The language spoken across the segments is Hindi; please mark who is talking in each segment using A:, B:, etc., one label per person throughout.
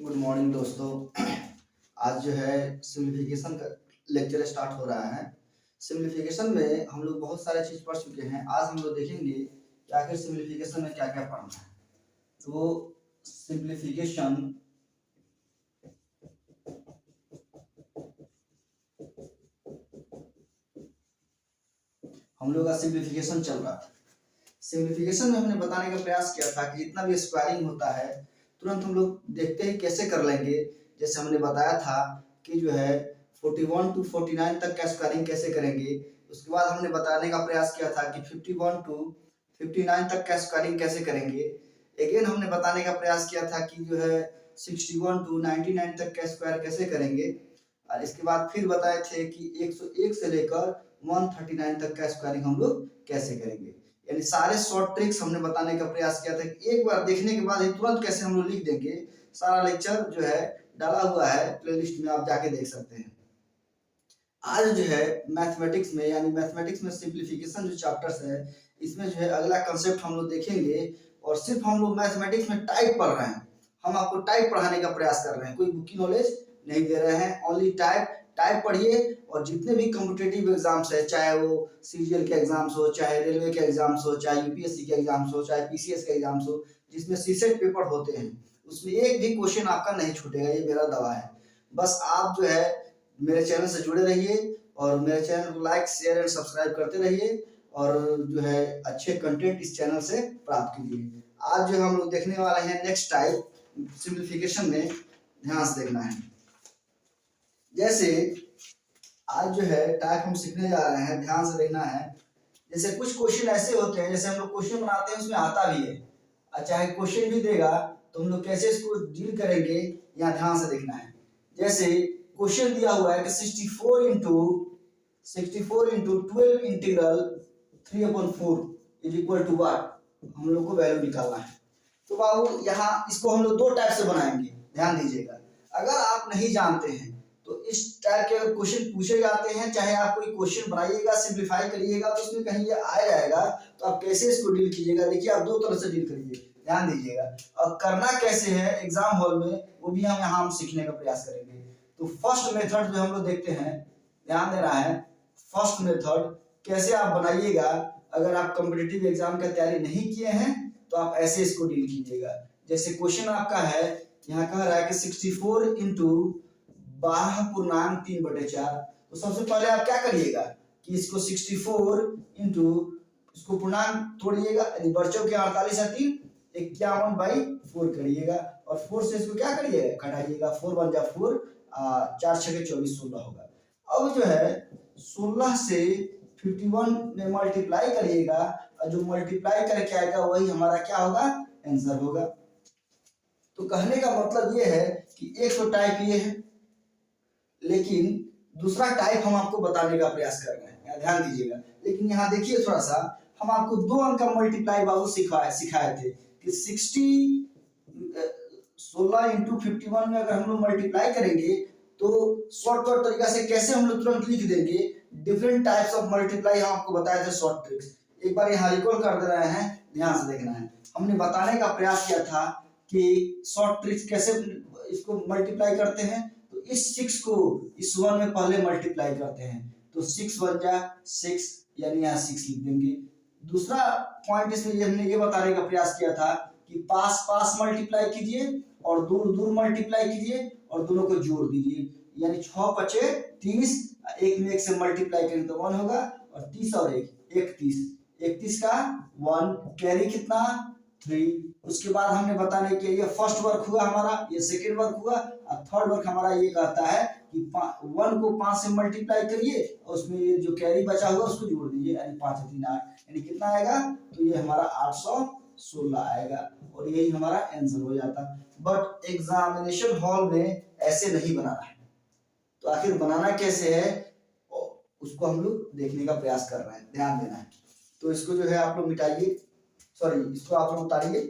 A: गुड मॉर्निंग दोस्तों। आज जो है सिम्प्लीफिकेशन का लेक्चर स्टार्ट हो रहा है। सिम्प्लीफिकेशन में हम लोग बहुत सारे चीज़ पढ़ चुके हैं। आज हम लोग देखेंगे कि आखिर सिम्प्लीफिकेशन में क्या क्या पढ़ना है। तो सिम्प्लीफिकेशन हम लोग का सिम्प्लीफिकेशन चल रहा है। सिम्प्लीफिकेशन में हमने बताने का प्रयास किया था कि जितना भी स्क्वायरिंग होता है तुरंत हम लोग देखते ही कैसे कर लेंगे। जैसे हमने बताया था कि जो है 41 टू 49 तक का स्क्वायरिंग कैसे करेंगे। उसके बाद हमने बताने का प्रयास किया था कि 51 टू 59 तक का स्क्वायरिंग कैसे करेंगे। अगेन हमने बताने का प्रयास किया था कि जो है 61 टू 99 तक का स्क्वायर कैसे करेंगे। और इसके बाद फिर बताए थे कि 101 से लेकर 139 तक का स्क्वायरिंग हम लोग कैसे करेंगे। यानी सारे शॉर्ट ट्रिक्स हमने बताने का प्रयास किया था कि एक बार देखने के बाद ही तुरंत कैसे हम लोग लिख देंगे। सारा लेक्चर जो है डाला हुआ है प्लेलिस्ट में, आप जाके देख सकते हैं। आज जो है मैथमेटिक्स में यानी मैथमेटिक्स में सिंप्लीफिकेशन जो चैप्टर्स है इसमें जो है अगला कंसेप्ट हम लोग देखेंगे। और सिर्फ हम लोग मैथमेटिक्स में टाइप पढ़ रहे हैं। हम आपको टाइप पढ़ाने का प्रयास कर रहे हैं, कोई बुकी नॉलेज नहीं दे रहे हैं। ओनली टाइप टाइप पढ़िए। और जितने भी कॉम्पिटिटिव एग्जाम्स है, चाहे वो सीजीएल के एग्जाम्स हो, चाहे रेलवे के एग्जाम्स हो, चाहे यूपीएससी के एग्जाम्स हो, चाहे पीसीएस के एग्जाम्स हो, जिसमें सीसेट पेपर होते हैं, उसमें एक भी क्वेश्चन आपका नहीं छूटेगा, ये मेरा दावा है। बस आप जो है मेरे चैनल से जुड़े रहिए और मेरे चैनल को लाइक शेयर एंड सब्सक्राइब करते रहिए और जो है अच्छे कंटेंट इस चैनल से प्राप्त कीजिए। आज जो हम लोग देखने वाले हैं नेक्स्ट टाइप सिंप्लीफिकेशन में, ध्यान से देखना है। जैसे आज जो है टाइप हम सीखने जा रहे हैं, ध्यान से देखना है। जैसे कुछ क्वेश्चन ऐसे होते हैं, जैसे हम लोग क्वेश्चन बनाते हैं उसमें आता भी है और चाहे क्वेश्चन भी देगा तो हम लोग कैसे इसको डील करेंगे, यहाँ ध्यान से देखना है। जैसे क्वेश्चन दिया हुआ है कि 64 into 12 integral 3/4 is equal to what, हम लोग को वैल्यू निकालना है। तो बाबू यहाँ इसको हम लोग दो टाइप से बनाएंगे, ध्यान दीजिएगा। अगर आप नहीं जानते हैं तो इस टाइप के क्वेश्चन पूछे जाते हैं, चाहे आप कोई क्वेश्चन बनाइएगा सिंप्लीफाई करिएगा तो उसमें कहीं ये आ जाएगा, तो आप कैसे इसको डील कीजिएगा। देखिए आप दो तरह से डील करिए, ध्यान दीजिएगा। और करना कैसे है एग्जाम हॉल में वो भी हम यहाँ सीखने का प्रयास करेंगे। तो फर्स्ट मेथड जो हम लोग देखते हैं, ध्यान देना है। फर्स्ट मेथड कैसे आप बनाइएगा, अगर आप कॉम्पिटिटिव एग्जाम की तैयारी नहीं किए हैं तो आप ऐसे इसको डील कीजिएगा। जैसे क्वेश्चन आपका है, यहाँ कह रहा है कि 64 इंटू 12.3/4। तो सबसे पहले आप क्या करिएगा कि इसको 64 इंटू इसको पूर्णांक तोड़िएगा, यानी बच्चों के 48 है 3, 51/4 करिएगा और 4 से इसको क्या करिएगा घटाइएगा, 4 बन जा 4, 4 6 24 16 होगा। अब जो है 16 से 51 में मल्टीप्लाई करिएगा और जो मल्टीप्लाई करके आएगा वही हमारा क्या होगा, आंसर होगा। तो कहने का मतलब ये है कि एक तो टाइप ये है, लेकिन दूसरा टाइप हम आपको बताने का प्रयास कर रहे हैं, ध्यान दीजिएगा। लेकिन यहाँ देखिए थोड़ा सा, हम आपको 2 अंक का मल्टीप्लाई बाबू सिखाए थे कि 16 इंटू 51 में अगर हम लोग मल्टीप्लाई करेंगे तो शॉर्टकट तरीका से कैसे हम लोग तुरंत लिख देंगे। डिफरेंट टाइप्स ऑफ मल्टीप्लाई हम आपको बताए थे, शॉर्ट ट्रिक्स। एक बार यहाँ रिकॉल कर दे रहे हैं, ध्यान से देखना है। हमने बताने का प्रयास किया था कि शॉर्ट ट्रिक्स कैसे इसको मल्टीप्लाई करते हैं। तो इस 6 को इस 1 में पहले मल्टीप्लाई करते हैं, तो 6 बन जा 6, यानी यहाँ 6 लिख देंगे। दूसरा पॉइंट इसमें हमने ये बताने का प्रयास किया था कि पास पास मल्टीप्लाई कीजिए और दूर दूर मल्टीप्लाई कीजिए और दोनों को जोड़ दीजिए, यानी 6 5 30, एक में एक से मल्टीप्लाई करेंगे तो 1 होगा और 30 और 1 31, 31 का 1 कैरी कितना 3। उसके बाद हमने बताने के लिए फर्स्ट वर्क हुआ हमारा, ये सेकंड वर्क हुआ और थर्ड वर्क हमारा ये कहता है कि 1 को 5 से मल्टीप्लाई करिए और उसमें ये जो कैरी बचा हुआ उसको जोड़ दीजिए, यानी 5 3 8, यानी कितना आएगा, तो ये हमारा 816 आएगा और यही हमारा आंसर हो जाता। बट एग्जामिनेशन हॉल में ऐसे नहीं बनाना है, तो आखिर बनाना कैसे है उसको हम लोग देखने का प्रयास कर रहे हैं, ध्यान देना है। तो इसको जो है आप लोग मिटाइए, सॉरी इसको आप लोग उतारिए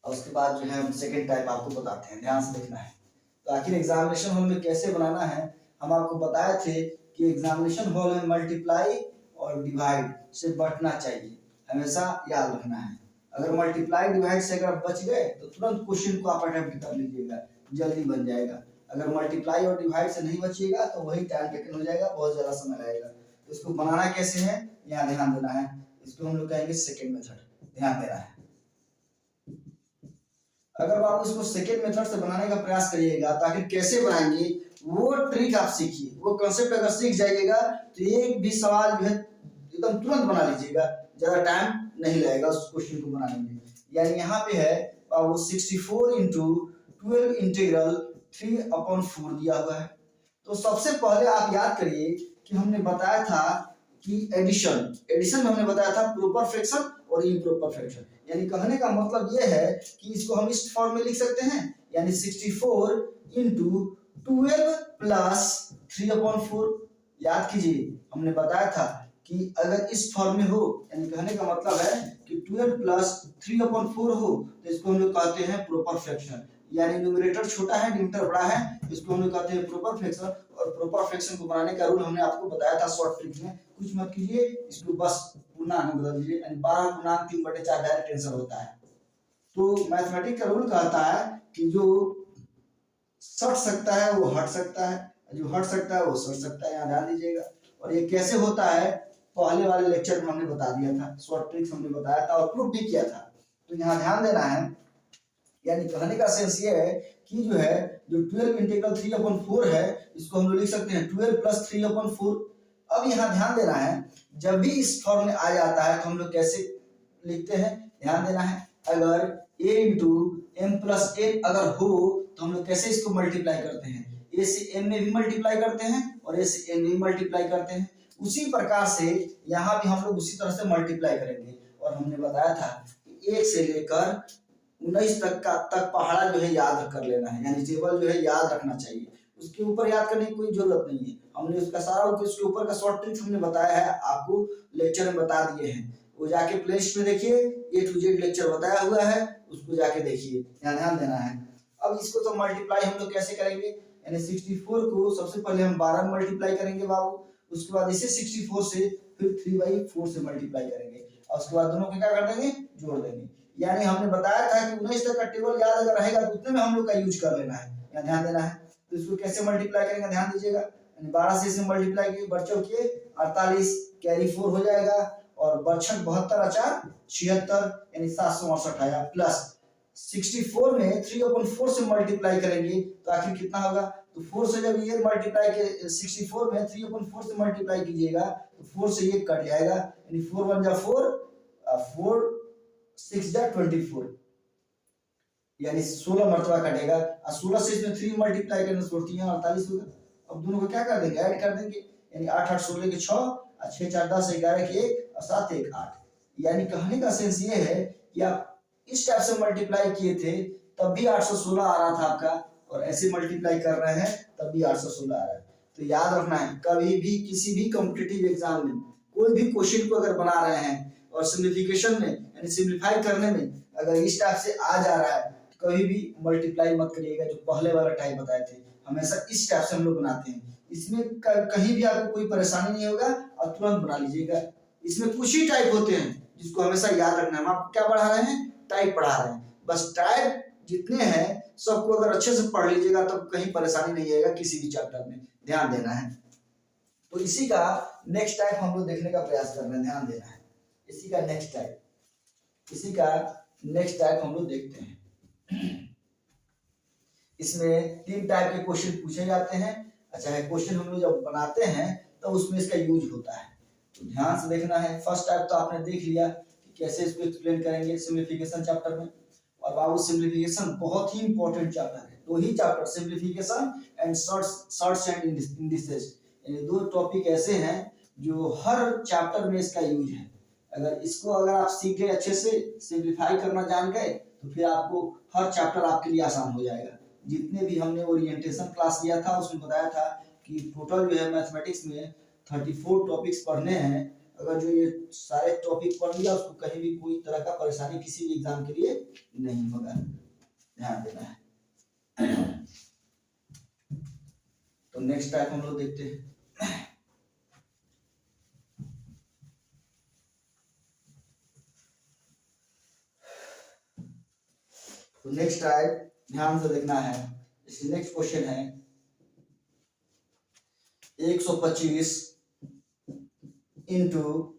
A: और उसके बाद जो है हम सेकेंड टाइप आपको बताते हैं, ध्यान से देखना है। तो आखिर एग्जामिनेशन हॉल में कैसे बनाना है हम आपको बताए थे कि एग्जामिनेशन हॉल में मल्टीप्लाई और डिवाइड से बटना चाहिए, हमेशा याद रखना है। अगर मल्टीप्लाई डिवाइड से अगर आप बच गए तो तुरंत क्वेश्चन को आप अटेम्प्ट कर लीजिएगा, जल्दी बन जाएगा। अगर मल्टीप्लाई और डिवाइड से नहीं बचिएगा तो वही टाइम टेकन हो जाएगा, बहुत ज़्यादा समय लगेगा। तो इसको बनाना कैसे है, यहाँ ध्यान देना है। इसको हम लोग कहेंगे सेकेंड मेथड, ध्यान देना है। अगर आप इसको सेकेंड मेथड से बनाने का प्रयास करिएगा तो आखिर कैसे बनाएंगे वो ट्रिक आप सीखिए, वो कंसेप्ट अगर सीख जाइएगा तो एक भी सवाल जो है एकदम तुरंत बना लीजिएगा, ज्यादा टाइम नहीं लगेगा उस क्वेश्चन को बनाने में। यानी यहाँ पे है वो 64 इंटू 12 इंटीग्रल 3/4 दिया हुआ है। तो सबसे पहले आप याद करिए कि हमने बताया था कि एडिशन में हमने बताया था प्रॉपर फ्रैक्शन और इम्प्रॉपर फ्रैक्शन। यानी कहने का मतलब ये है कि इसको हम इस फॉर्म में लिख सकते हैं, यानी 64 इंटू 12 प्लस 3/4। याद कीजिए हमने बताया था कि अगर इस फॉर्म में हो, यानी कहने का मतलब है कि 12 प्लस 3/4 हो तो इसको हम लोग कहते हैं प्रॉपर फ्रैक्शन। यानी न्यूमरेटर छोटा है डिनोमिनेटर बड़ा है, इसको हम लोग कहते हैं प्रॉपर फ्रैक्शन। और प्रॉपर फ्रैक्शन को बनाने का रूल हमने आपको बताया था शॉर्ट ट्रिक में। कुछ मत कीजिए, इसको बस पूर्णांक में बदल दीजिए, यानी 12/3/4 डायरेक्ट आंसर होता है। तो मैथमेटिक्स का रूल कहता है कि जो सट सकता है वो हट सकता है, जो हट सकता है वो सट सकता है, यहाँ ध्यान दीजिएगा। और ये कैसे होता है पहले वाले लेक्चर में हमने बता दिया था, शॉर्ट ट्रिक्स हमने बताया था और प्रूफ भी किया था। तो यहाँ ध्यान देना है, यानी कहने का सेंस ये है कि जो है जो 12 इंटीग्रल 3/4 है इसको हम लोग लिख सकते हैं 12 प्लस 3/4। अब यहाँ ध्यान देना है, जब भी इस फॉर्म में आ जाता है तो हम लोग कैसे लिखते हैं, ध्यान देना है। अगर a into m plus n अगर हो तो हम लोग कैसे इसको मल्टीप्लाई करते हैं, a से m में भी मल्टीप्लाई करते हैं और a से n में भी मल्टीप्लाई करते हैं। उसी प्रकार से यहाँ भी हम लोग उसी तरह से मल्टीप्लाई करेंगे। और हमने बताया था कि 1 से लेकर 19 तक पहाड़ा जो है याद कर लेना है, यानी टेबल जो है याद रखना चाहिए। उसके ऊपर याद करने की कोई जरूरत नहीं है, हमने उसका सारा उसके ऊपर का शॉर्ट ट्रिक्स हमने बताया है, आपको लेक्चर में बता दिए हैं। वो जाके प्ले लिस्ट में देखिए, A to Z लेक्चर बताया हुआ है, उसको जाके देखिए, यहाँ ध्यान देना है। अब इसको तो मल्टीप्लाई हम लोग कैसे करेंगे, यानी 64 को सबसे पहले हम 12 में मल्टीप्लाई करेंगे बाबू, उसके बाद इसे 64 से फिर 3/4 से मल्टीप्लाई करेंगे और उसके बाद दोनों को क्या कर देंगे, जोड़ देंगे। यानी हमने बताया था कि 19 तक का टेबल याद अगर रहेगा तो उतने में हम लोग का यूज कर लेना है, यहाँ ध्यान देना है। तो इसको कैसे मल्टीप्लाई करेंगे ध्यान दीजिएगा, यानी 12 से इसे मल्टीप्लाई किए, बच्चों के 48 कैरी 4 हो जाएगा और बच्चक 72 4 76 यानी 768 आया, प्लस 64 में 3/4 से मल्टीप्लाई करेंगे तो आखिर कितना होगा। तो 4 से जब ये मल्टीप्लाई के 64 में 3/4 से मल्टीप्लाई कीजिएगा तो 4 से ये कट जाएगा, यानी 4 1 जा 4 4 6 जा 24, यानी 16 मरतबा कटेगा और 16 से इसमें 3 मल्टीप्लाई करने से 48 होगा। अब दोनों को क्या कर देंगे, ऐड कर देंगे, यानी 8 8 16 के 6 और 6 4 10 11 के 1 और 7 1 8। यानी कहने का सेंस ये है कि आप इस टाइप से मल्टीप्लाई किए थे तब भी 816 आ रहा था आपका, और ऐसे मल्टीप्लाई कर रहे हैं तब भी 816 आ रहा है। तो याद रखना है, कभी भी किसी भी कॉम्पिटिटिव एग्जाम में कोई भी क्वेश्चन को अगर बना रहे हैं और सिंप्लीफिकेशन में यानी सिंप्लीफाई करने में अगर इस टाइप से आ जा रहा है तो कभी भी मल्टीप्लाई मत करिएगा, जो पहले वाला टाइप बताए थे, हमेशा इस टाइप से हम लोग बनाते हैं। इसमें कहीं भी आपको कोई परेशानी नहीं होगा और तुरंत बना लीजिएगा। इसमें कुछ ही टाइप होते हैं जिसको हमेशा याद रखना है। हम आपको क्या पढ़ा रहे हैं, टाइप पढ़ा रहे हैं, बस टाइप जितने हैं सबको अगर अच्छे से पढ़ लीजिएगा तो कहीं परेशानी नहीं आएगा किसी भी चैप्टर में, ध्यान देना है। तो इसी का नेक्स्ट टाइप हम लोग देखने का प्रयास कर रहे हैं, ध्यान देना है। इसी का नेक्स्ट टाइप हम लोग देखते हैं। इसमें 3 टाइप के क्वेश्चन पूछे जाते हैं। अच्छा है, क्वेश्चन हम लोग जब बनाते हैं तो उसमें इसका यूज होता है, तो ध्यान से देखना है। फर्स्ट टाइप तो आपने देख लिया कि कैसे इसको एक्सप्लेन करेंगे सिंप्लीफिकेशन चैप्टर में। और बाबू सिंप्लीफिकेशन बहुत ही इंपॉर्टेंट चैप्टर है, 2 ही chapter, simplification and surds and indices, यानी 2 टॉपिक ऐसे हैं जो हर चैप्टर में इसका यूज है। अगर इसको अगर आप सीख गए अच्छे से, सिंप्लीफाई करना जान गए तो फिर आपको हर चैप्टर आपके लिए आसान हो जाएगा। जितने भी हमने ओरिएंटेशन क्लास लिया था उसमें बताया था कि टोटल जो है मैथमेटिक्स में 34 टॉपिक्स पढ़ने हैं। अगर जो ये सारे टॉपिक पढ़ लिया उसको कहीं भी कोई तरह का परेशानी किसी भी एग्जाम के लिए नहीं होगा, ध्यान देना है। तो नेक्स्ट टाइप हम लोग देखते हैं। तो नेक्स्ट टाइप ध्यान से देखना है। इसकी नेक्स्ट क्वेश्चन है 125 इंटू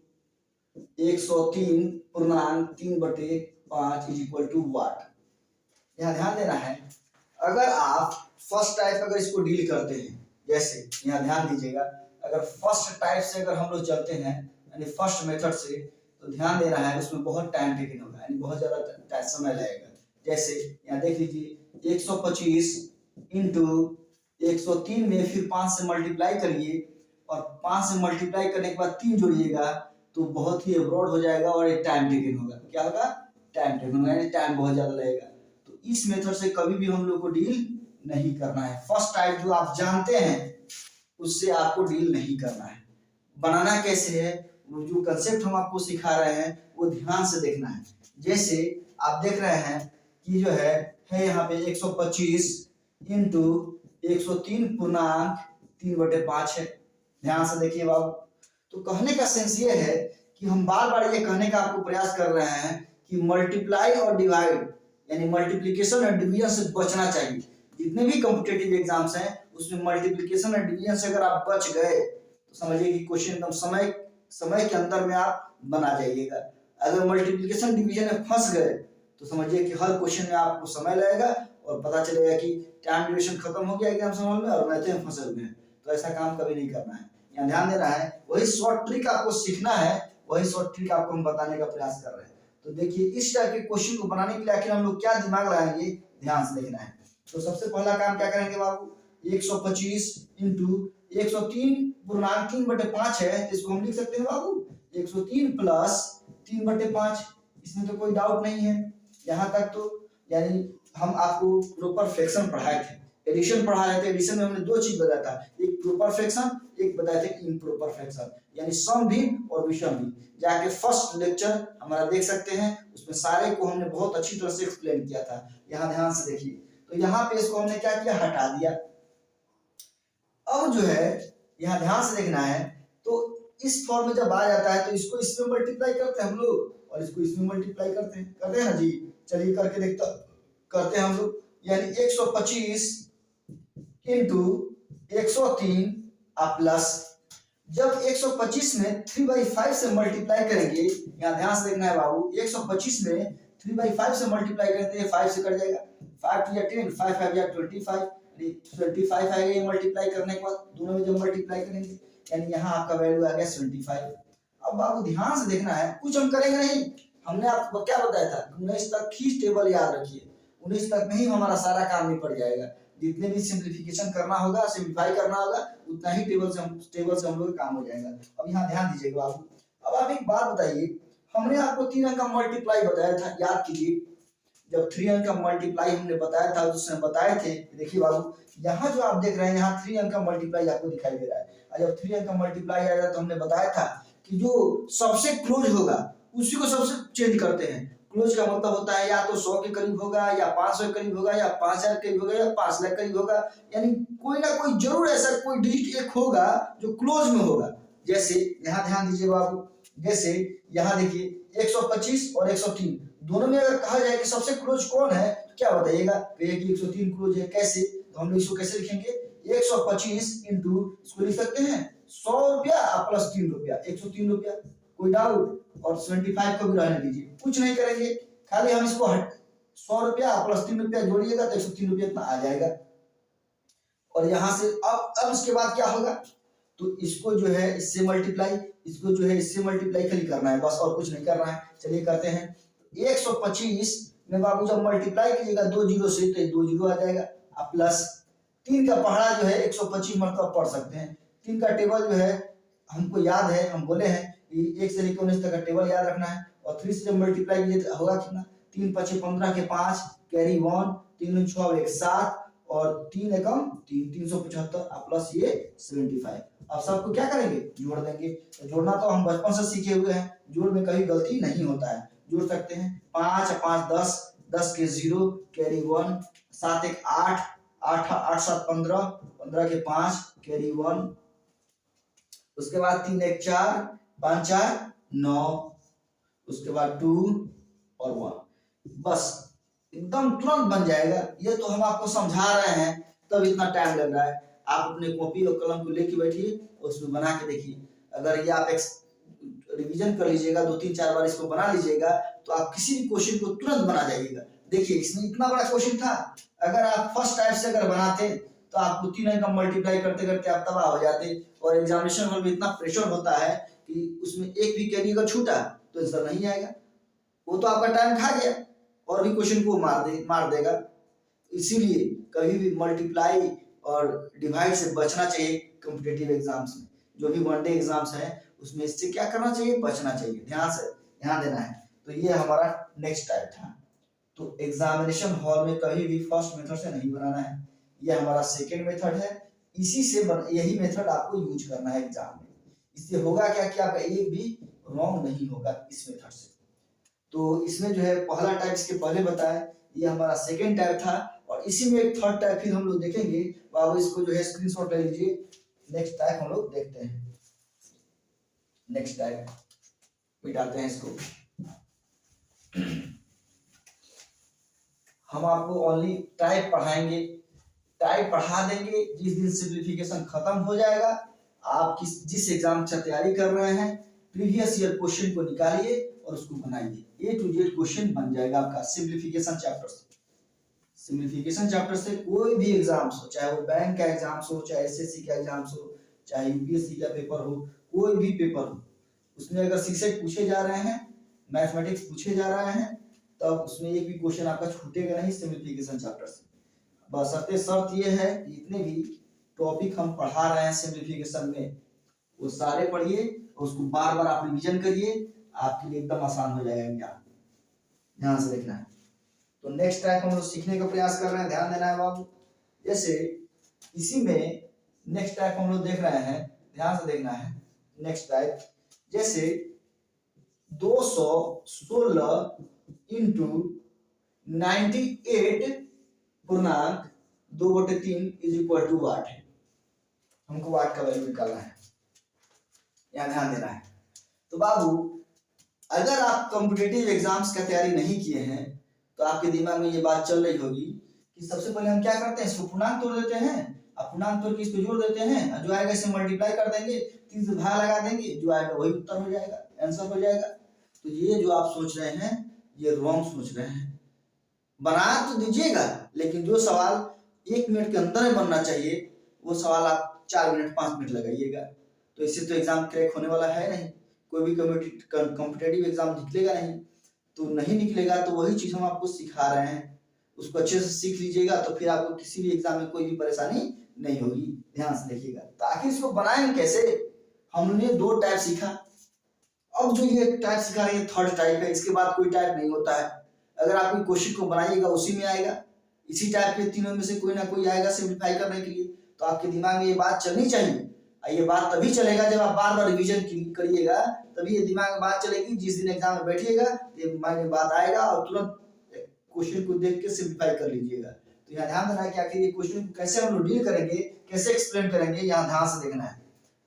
A: 103.3/5 इज इक्वल टू वाट। यहाँ ध्यान देना है, अगर आप फर्स्ट टाइप अगर इसको डील करते हैं, जैसे यहाँ ध्यान दीजिएगा, अगर फर्स्ट टाइप से अगर हम लोग चलते हैं यानी फर्स्ट मेथड से, तो ध्यान देना है उसमें बहुत टाइम टेकिंग होगा, यानी बहुत ज्यादा समय लगेगा। जैसे यहाँ देख लीजिए 125 इंटू 103 में फिर 5 से मल्टीप्लाई करिए और 5 से मल्टीप्लाई करने के बाद 3 जोड़िएगा तो बहुत ही अब्रॉड हो जाएगा और एक टाइम टेकिंग होगा। क्या होगा? टाइम टेकिंग होगा, यानी टाइम बहुत ज्यादा लगेगा। तो इस मेथड से कभी भी हम लोग को डील नहीं करना है। फर्स्ट टाइप जो आप जानते हैं उससे आपको डील नहीं करना है। बनाना कैसे है, वो जो कंसेप्ट हम आपको सिखा रहे हैं वो ध्यान से देखना है। जैसे आप देख रहे हैं कि जो है यहाँ पे 125 इंटू 103.3/5 है। ध्यान से देखिए बाबू। तो कहने का सेंस ये है कि हम बार बार ये कहने का आपको प्रयास कर रहे हैं कि मल्टीप्लाई और डिवाइड यानी मल्टीप्लिकेशन और डिवीजन से बचना चाहिए। जितने भी कॉम्पिटिटिव एग्जाम्स हैं उसमें मल्टीप्लिकेशन और डिवीजन से अगर आप बच गए तो समझिए कि क्वेश्चन एकदम समय के अंदर में आप बना जाइएगा। अगर मल्टीप्लिकेशन डिवीजन में फंस गए तो समझिए कि हर क्वेश्चन में आपको समय लगेगा और पता चलेगा कि टाइम ड्यूरेशन खत्म हो गया एग्जाम हॉल में और मैथ में फंसे हुए हैं। तो ऐसा काम कभी नहीं करना है। यहाँ ध्यान देना है, वही शॉर्ट ट्रिक आपको सीखना है, वही शॉर्ट ट्रिक आपको हम बताने का प्रयास कर रहे हैं। तो देखिए इस टाइप के क्वेश्चन को बनाने के लिए आखिर हम लोग क्या दिमाग लगाएंगे, ध्यान से देखना है। तो सबसे पहला काम क्या करेंगे बाबू, 125 इंटू 103.3/5 है, इसको हम लिख सकते हैं बाबू 103 प्लस 3/5। इसमें तो कोई डाउट नहीं है यहाँ तक। तो यानी हम आपको प्रॉपर फ्रैक्शन पढ़ाए थे, एडिशन पढ़ाए थे। एडिशन में हमने दो चीज बताया था, एक प्रॉपर फ्रैक्शन, एक बताए थे इम्प्रॉपर फ्रैक्शन, यानी सम भी और विषम भी। जाके फर्स्ट लेक्चर हमारा देख सकते हैं, उसमें सारे को हमने बहुत अच्छी तरह से एक्सप्लेन किया था। यहाँ ध्यान से देखिए, तो यहाँ पे इसको हमने क्या किया, हटा दिया। अब जो है यहाँ ध्यान से देखना है, तो इस फॉर्म में जब आ जाता है तो इसको इसमें मल्टीप्लाई करते हैं हम लोग और इसको इसमें मल्टीप्लाई करते हैं ना जी। चलिए करके देखते करते हैं हम लोग। यानी 125 इंटू 103 प्लस, जब 125 में 3/5 से मल्टीप्लाई करेंगे, यहाँ ध्यान से देखना है बाबू, 125 में 3/5 से मल्टीप्लाई करेंगे तो 5 से कट जाएगा, 5 या 10, 5 5 या 25, 25 आएगा ये मल्टीप्लाई करने के बाद। दोनों में जब मल्टीप्लाई करेंगे यानी यहाँ आपका वैल्यू आ गया 75। अब बाबू ध्यान से देखना है, कुछ हम करेंगे नहीं। हमने आपको क्या बताया था, 19 तक ही टेबल याद रखिए, 19 तक में ही हमारा सारा काम निपट जाएगा। जितने भी सिंप्लीफिकेशन करना होगा, सिंप्लीफाई करना होगा, उतना ही टेबल से हम लोग काम हो जाएगा। अब यहाँ ध्यान दीजिएगा बाबू। अब आप एक बात बताइए, हमने आपको 3 अंक का मल्टीप्लाई बताया था, याद कीजिए। जब 3 अंक का मल्टीप्लाई हमने बताया था, उसमें बताए थे, देखिए बाबू यहाँ जो आप देख रहे हैं, यहाँ 3 अंक का मल्टीप्लाई आपको दिखाई दे रहा है। और जब 3 अंक का मल्टीप्लाई आएगा तो हमने बताया था कि जो सबसे क्लोज होगा उसी को सबसे चेंज करते हैं। क्लोज का मतलब होता है या तो 100 के करीब होगा, या 500 के करीब होगा, या 5000 के करीब होगा, या 5 लाख के करीब होगा। यानी कोई ना कोई जरूर ऐसा कोई डिजिट एक होगा जो क्लोज में होगा। जैसे यहाँ ध्यान दीजिए बाबू, जैसे यहाँ देखिए 125 और 103 दोनों में अगर कहा जाए कि सबसे क्लोज कौन है, तो क्या बताइएगा, कि 103 क्लोज है। कैसे, तो हम लोग इसको कैसे लिखेंगे, 125 इंटू इसको लिख सकते हैं 100 रुपया प्लस 3 रुपया, 103 रुपया। कोई डाउट? और 75 को भी रहने दीजिए, कुछ नहीं करेंगे, खाली हम इसको 100 रुपया प्लस 3 रुपया जोड़िएगा तो 103 रुपया इतना आ जाएगा। और यहाँ से अब इसके बाद क्या होगा, तो इसको जो है इससे मल्टीप्लाई, इसको जो है इससे मल्टीप्लाई खाली करना है बस, और कुछ नहीं करना है। चलिए करते हैं। 125 में बाबू जब मल्टीप्लाई कीजिएगा 2 जीरो से तो 2 जीरो आ जाएगा, अब प्लस 3 का पहाड़ा जो है 125 मतलब पढ़ सकते हैं। 3 का टेबल जो है हमको याद है, हम बोले हैं कि 1 से लेकर 19 तक का टेबल याद रखना है। और 3 से जब मल्टीप्लाई कीजिए तो होगा कितना, 3 5 15 के 5 कैरी 1, 3 6 1 7 और 3 एकम 3 375 प्लस ये 75। अब सबको क्या करेंगे, जोड़ देंगे। तो जोड़ना तो हम बचपन से सीखे हुए हैं, जोड़ में कभी गलती नहीं होता है, जोड़ सकते हैं। 5 5 10, 10 के 0 कैरी 1, 7 1 8, 8 8 7 15, 15 के 5 कैरी 1, उसके बाद 3 1 4, 5 4 9, उसके बाद 2 और 1। बस एकदम तुरंत बन जाएगा। ये तो हम आपको समझा रहे हैं तब इतना टाइम लग रहा है। आप अपने कॉपी और कलम को लेके बैठिए और उसमें बना के देखिए। अगर ये आप रिवीजन कर लीजिएगा, 2-3-4 बार इसको बना लीजिएगा, तो आप किसी भी क्वेश्चन को तुरंत बना जाइएगा। देखिए इसमें इतना बड़ा क्वेश्चन था, अगर आप फर्स्ट टाइप से अगर बनाते तो आपको 3 अंक मल्टीप्लाई करते करते आप तबाह हो जाते। और एग्जामिनेशन हॉल में इतना प्रेशर होता है कि उसमें एक भी कैरी अगर छूटा तो आंसर नहीं आएगा, वो तो आपका टाइम खा गया और भी क्वेश्चन को मार देगा। इसीलिए कभी भी मल्टीप्लाई और डिवाइड से बचना चाहिए। कॉम्पिटिटिव एग्जाम्स में, जो भी वनडे एग्जाम्स हैं, उसमें इससे क्या करना चाहिए, बचना चाहिए। ध्यान देना है। तो ये हमारा नेक्स्ट टाइप था। तो एग्जामिनेशन हॉल में कभी भी फर्स्ट मेथड से नहीं बनाना है, ये हमारा सेकेंड मेथड है। इसी से यही मेथड आपको यूज करना है एग्जाम में। इससे होगा क्या कि आपका एक भी रॉन्ग नहीं होगा इस मेथड से। तो इसमें जो है पहला टाइप इसके पहले बताया, ये हमारा सेकेंड टाइप था। और इसी में एक थर्ड टाइप फिर हम लोग देखेंगे। बाबू इसको जो है स्क्रीनशॉट ले लीजिए। नेक्स्ट टाइप हम लोग देखते हैं। नेक्स्ट टाइप मिटाते हैं इसको। हम आपको ओनली टाइप पढ़ाएंगे, टाइप पढ़ा देंगे। जिस दिन सिंप्लीफिकेशन खत्म हो जाएगा, आप जिस एग्जाम से तैयारी कर रहे हैं, प्रीवियस ईयर क्वेश्चन को निकालिए और उसको बनाइए। A to Z क्वेश्चन बन जाएगा आपका सिंप्लीफिकेशन चैप्टर से। सिंप्लीफिकेशन चैप्टर से कोई भी एग्जाम्स हो, चाहे वो बैंक का एग्जाम्स हो, चाहे SSC का एग्जाम्स हो, चाहे UPSC का पेपर हो, कोई भी पेपर हो, उसमें अगर सीसेट पूछे जा रहे हैं, मैथमेटिक्स पूछे जा रहे हैं, तब उसमें एक भी क्वेश्चन आपका छूटेगा नहीं सिंप्लीफिकेशन चैप्टर से। बशर्ते शर्त ये है कि इतने भी टॉपिक हम पढ़ा रहे हैं सिंप्लीफिकेशन में, वो सारे पढ़िए और उसको बार बार आप रिवीजन करिए, आपके लिए एकदम आसान हो जाएगा एग्जाम। ध्यान से देखना है। तो नेक्स्ट टाइप हम लोग सीखने का प्रयास कर रहे हैं, ध्यान देना है बाबू। जैसे इसी में नेक्स्ट टाइप हम लोग देख रहे हैं, ध्यान से देखना है। नेक्स्ट टाइप जैसे 216 इंटू 98 पूर्णांक 2/3 इज इक्वल टू वाट है। हमको वाट का वैल्यू निकालना है, यहाँ ध्यान देना है। तो बाबू अगर आप कॉम्पिटिटिव एग्जाम्स का तैयारी नहीं किए हैं, तो आपके दिमाग में ये बात चल रही होगी कि सबसे पहले हम क्या करते हैं, इसको पूर्णांक तोड़ देते हैं, अब पूर्णांक तोड़ के इसको जोड़ देते हैं, जो आएगा इसे मल्टीप्लाई कर देंगे, 3 से भाग लगा देंगे, जो आएगा वही उत्तर हो जाएगा, आंसर हो जाएगा। तो ये जो आप सोच रहे हैं, ये रॉन्ग सोच रहे हैं। बना तो दीजिएगा, लेकिन जो सवाल 1 मिनट के अंदर में बनना चाहिए, वो सवाल आप 4 मिनट 5 मिनट लगाइएगा। तो इससे तो एग्जाम क्रैक होने वाला है नहीं, कोई भी कॉम्पिटिटिव एग्जाम निकलेगा नहीं। तो नहीं निकलेगा तो वही चीज हम आपको सिखा रहे हैं, उसको अच्छे से सीख लीजिएगा, तो फिर आपको किसी भी एग्जाम में कोई भी परेशानी नहीं होगी। ध्यान से देखिएगा। तो आखिर इसको बनाएंगे कैसे, हमने 2 टाइप सीखा। अब जो ये टाइप सिखा रहे हैं थर्ड टाइप है, इसके बाद कोई टाइप नहीं होता है। अगर आप कोई क्वेश्चन को बनाइएगा उसी में आएगा, इसी टाइप के तीनों में से कोई ना कोई आएगा सिंप्लीफाई करने के लिए। तो आपके दिमाग में ये बात चलनी चाहिए। ये बात तभी चलेगा जब आप बार बार रिवीजन करिएगा, तभी ये दिमाग में बात चलेगी। जिस दिन एग्जाम में बैठिएगा, ये माइंड में बात आएगा और तुरंत क्वेश्चन को देख के सिंप्लीफाई कर लीजिएगा। तो यहाँ ध्यान देना है कि आखिर ये क्वेश्चन को कैसे हम लोग डील करेंगे, कैसे एक्सप्लेन करेंगे, यहाँ ध्यान से देखना है।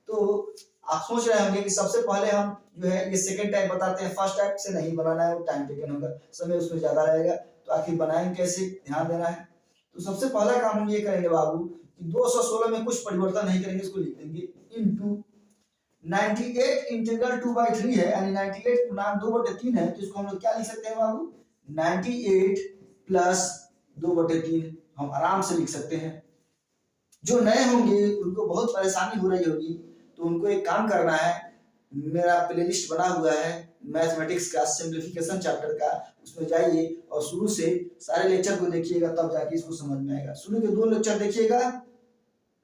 A: तो आप सोच रहे होंगे कि सबसे पहले हम जो है ये सेकंड टाइप बताते हैं, फर्स्ट टाइप से नहीं बनाना है, वो टाइम टेकन होगा, समय उसमें ज्यादा रहेगा। तो आखिर बनाएंगे कैसे, ध्यान देना है। तो सबसे पहला काम हम ये करेंगे बाबू कि 216 में कुछ परिवर्तन नहीं करेंगे, इसको लिख देंगे इनटू 98 इंटीग्रल 2/3 है, यानी 98 पूर्णांक 2/3 है। तो इसको हम लोग क्या लिख सकते हैं बाबू, 98 प्लस 2/3 हम आराम से लिख सकते हैं। जो नए होंगे उनको बहुत परेशानी हो रही होगी, तो उनको एक काम करना है, मेरा प्लेलिस्ट बना हुआ है मैथमेटिक्स का सिंप्लीफिकेशन चैप्टर का, उसमें जाइए और शुरू से सारे लेक्चर को देखिएगा, तब जाके इसको समझ में आएगा। शुरू के 2 लेक्चर देखिएगा,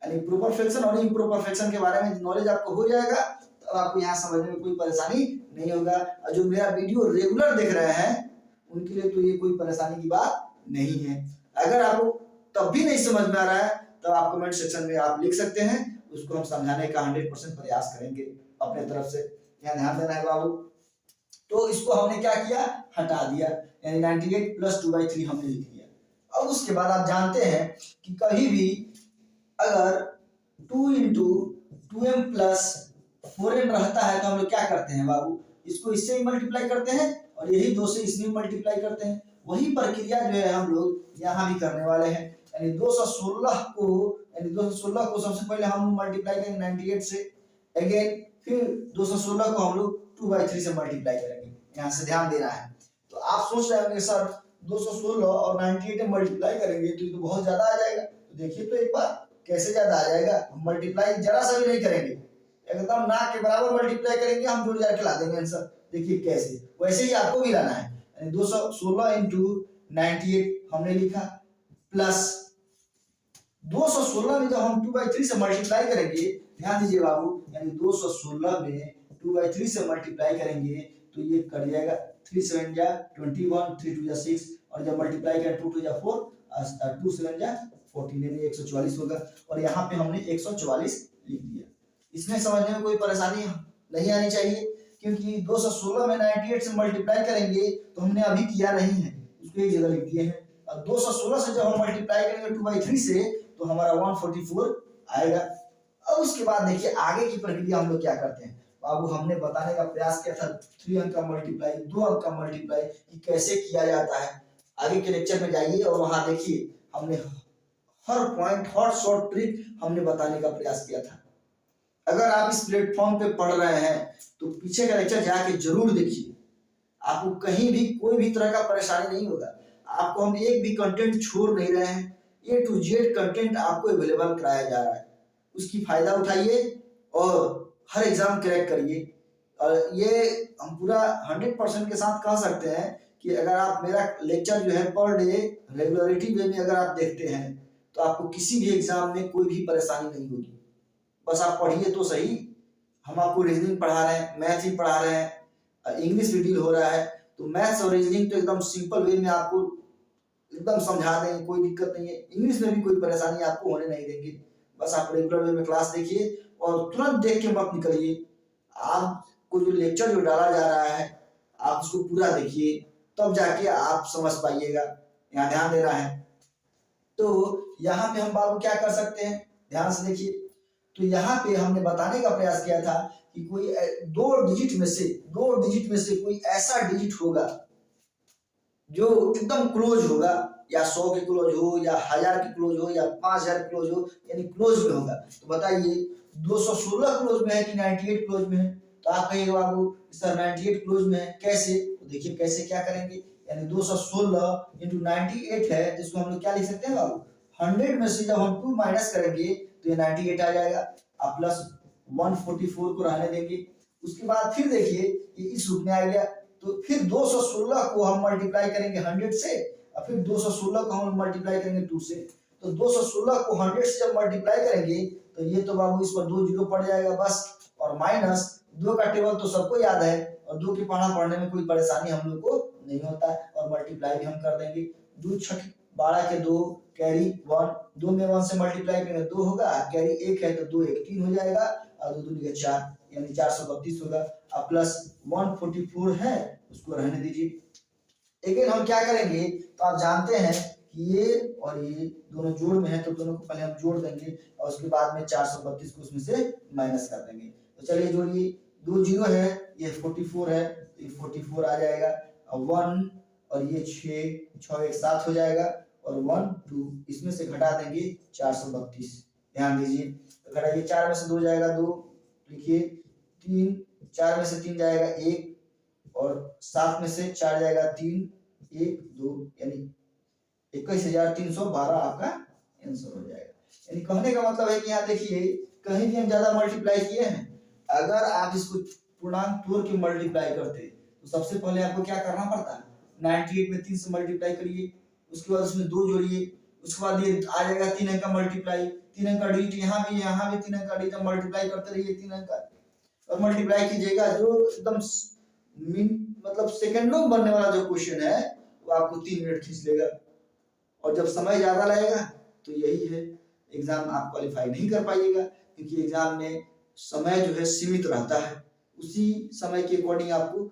A: यानी प्रोपर फ्रैक्शन और इम्प्रॉपर फ्रैक्शन के बारे में नॉलेज आपको हो जाएगा, तो आपको यहाँ समझने में कोई परेशानी नहीं होगा। और जो मेरा वीडियो रेगुलर देख रहे हैं उनके लिए तो ये कोई परेशानी की बात नहीं है। अगर आपको तब भी नहीं समझ में आ रहा है, तो आप कमेंट सेक्शन में आप लिख सकते हैं, उसको हम समझाने का 100% प्रयास करेंगे अपने तरफ से। यहाँ ध्यान देना है बाबू। तो इसको हमने क्या किया, हटा दिया, यानी 98 प्लस 2/3 हमने लिख दिया। अब उसके बाद आप जानते हैं कि कहीं भी अगर 2 इंटू 2m प्लस 4n रहता है, तो हम लोग क्या करते हैं बाबू, इसको इससे ही मल्टीप्लाई करते हैं और यही 2 से इसमें मल्टीप्लाई करते हैं। वही प्रक्रिया जो है हम लोग यहाँ भी करने वाले हैं। यानी 216 को सबसे पहले हम मल्टीप्लाई करेंगे 98 से, अगेन फिर 216 को हम लोग 2/3 से मल्टीप्लाई करेंगे। यहाँ से ध्यान देना है। तो आप सोच रहे होंगे सर 216 और 98 में मल्टीप्लाई करेंगे तो ये तो बहुत ज्यादा आ जाएगा। तो देखिए तो एक बार कैसे ज्यादा आ जाएगा, हम मल्टीप्लाई जरा सा भी नहीं करेंगे, एकदम ना के बराबर मल्टीप्लाई करेंगे, हम जोड़ जाकर ला देंगे आंसर। देखिए कैसे, वैसे ही आपको भी लाना है। यानी 216 इंटू 98 हमने लिखा, प्लस 216 में जब हम 2/3 से मल्टीप्लाई करेंगे, ध्यान दीजिए बाबू, यानी 216 में 2/3 से मल्टीप्लाई करेंगे तो ये कट जाएगा 3 7 जा 21, 3 2 जा 6, और जब मल्टीप्लाई करें 2 2 जा 4, 2 7 जा 14, यानी 144 होगा। और यहाँ पे हमने 144 लिख दिया। इसमें समझने में कोई परेशानी नहीं आनी चाहिए, क्योंकि 216 में 98 से मल्टीप्लाई करेंगे तो हमने अभी किया नहीं है, उसको एक जगह लिख दिए हैं। और 216 से जब हम मल्टीप्लाई करेंगे 2/3 से तो हमारा 144 आएगा। अब उसके बाद देखिए आगे की प्रक्रिया हम लोग क्या करते हैं। बाबू हमने बताने का प्रयास किया था 3 अंक का मल्टीप्लाई, 2 अंक का मल्टीप्लाई कि कैसे किया जाता है। आगे के लेक्चर में जाइए और वहां देखिए हमने हर पॉइंट, हर शॉर्ट ट्रिक हमने बताने का प्रयास किया था। अगर आप इस प्लेटफॉर्म पे पढ़ रहे हैं तो पीछे का लेक्चर जाके जरूर देखिए, आपको कहीं भी कोई भी तरह का परेशानी नहीं होगा। आपको हम एक भी कंटेंट छोड़ नहीं रहे हैं, A to Z कंटेंट आपको अवेलेबल कराया जा रहा है। उसकी फायदा उठाइए और हर एग्जाम क्रैक करिए। और ये हम पूरा 100% के साथ कह सकते हैं कि अगर आप मेरा लेक्चर जो है पर डे रेगुलरिटी वे में अगर आप देखते हैं तो आपको किसी भी एग्जाम में कोई भी परेशानी नहीं होगी। बस आप पढ़िए तो सही। हम आपको रीजनिंग पढ़ा रहे हैं, मैथ भी पढ़ा रहे हैं, इंग्लिश भी डील हो रहा है, तो मैथ्स और रीजनिंग तो एकदम सिंपल वे में आपको एकदम समझा देंगे, कोई दिक्कत नहीं है। इंग्लिश में भी कोई परेशानी आपको होने नहीं देंगे। बस आप रेगुलर वे में क्लास देखिए और तुरंत देख के मत निकलिए। आपको जो लेक्चर जो डाला जा रहा है आप उसको पूरा देखिए, तब जाके आप समझ पाइएगा। यहाँ ध्यान देना है। तो यहाँ पे हम बाबू क्या कर सकते हैं, ध्यान से देखिए। तो यहाँ पे हमने बताने का प्रयास किया था कि कोई दो डिजिट में से कोई ऐसा डिजिट होगा जो एकदम क्लोज होगा, या 100 के क्लोज हो, या 1000 के क्लोज हो, या 5000 के क्लोज हो, यानी क्लोज में होगा। तो बताइए 216 क्लोज में है कि 98 क्लोज में है। तो आप कहिएगा बाबू सर 98 क्लोज में है, कैसे? तो देखिए कैसे क्या करेंगे। यानी 216 इंटू 98 है, जिसको हम लोग क्या लिख सकते हैं बाबू, 100 में से जब हम 2 माइनस करेंगे तो ये 98 आ जाएगा। आप प्लस 144 को रहने देंगे। उसके बाद फिर देखिए ये इस रूप में आ गया। तो फिर 216 को हम मल्टीप्लाई करेंगे 100 से, और फिर 216 को हम मल्टीप्लाई करेंगे 2 से। तो 216 को 100 से जब मल्टीप्लाई करेंगे तो ये तो बाबू इस पर 2 जीरो पड़ जाएगा बस, और माइनस 2 का टेबल तो सबको याद है, और 2 की पढ़ने में कोई परेशानी हम लोग को नहीं होता है। और मल्टीप्लाई भी हम कर देंगे। 2 छठ 12 के 2 कैरी 1, 2 में 1 से मल्टीप्लाई करेंगे 2 होगा, कैरी 1 है तो 2 1 3 हो जाएगा, और 2 दूनी 4 यानी 432 होगा। अब प्लस 144 है, उसको रहने दीजिए। अगेन हम क्या करेंगे, तो आप जानते हैं कि ये और ये दोनों जोड़ में है, तो दोनों को पहले हम जोड़ देंगे और उसके बाद में 432 को उसमें से माइनस कर देंगे। तो चलिए जोड़िए, 2 जीरो है, ये 44 है, तो ये 44 आ जाएगा, और 1 और ये 6 एक साथ हो जाएगा, और 1 2 इसमें से घटा देंगे 432। ध्यान दीजिए, तो घटाइए, 4 में से 2 जाएगा 2, लिखिए 3, 4 में से 3 जाएगा 1, और 7 में से 4 जाएगा 3, 1 2, यानी 21,312 आपका आंसर हो जाएगा। यानी कहने का मतलब है कि यहाँ देखिए कहीं भी हम ज्यादा मल्टीप्लाई किए हैं। अगर आप इसको पूर्णांक तोड़ के मल्टीप्लाई करते तो सबसे पहले आपको क्या करना पड़ता है, 98 में 3 से मल्टीप्लाई करिए, उसके बाद उसमें 2 जोड़िए, उसके बाद ये आ जाएगा 3 अंक का मल्टीप्लाई, 3 अंक का डिजिट यहाँ भी 3 अंक का डिजिट, मल्टीप्लाई करते रहिए 3 अंक का, और मल्टीप्लाई कीजिएगा। जो एकदम मतलब सेकंडों में बनने वाला जो क्वेश्चन है वो आपको 3 मिनट खींच लेगा। और जब समय ज्यादा लगेगा तो यही है, एग्जाम आप क्वालिफाई नहीं कर पाइएगा, क्योंकि एग्जाम में समय जो है सीमित रहता है, उसी समय के अकॉर्डिंग आपको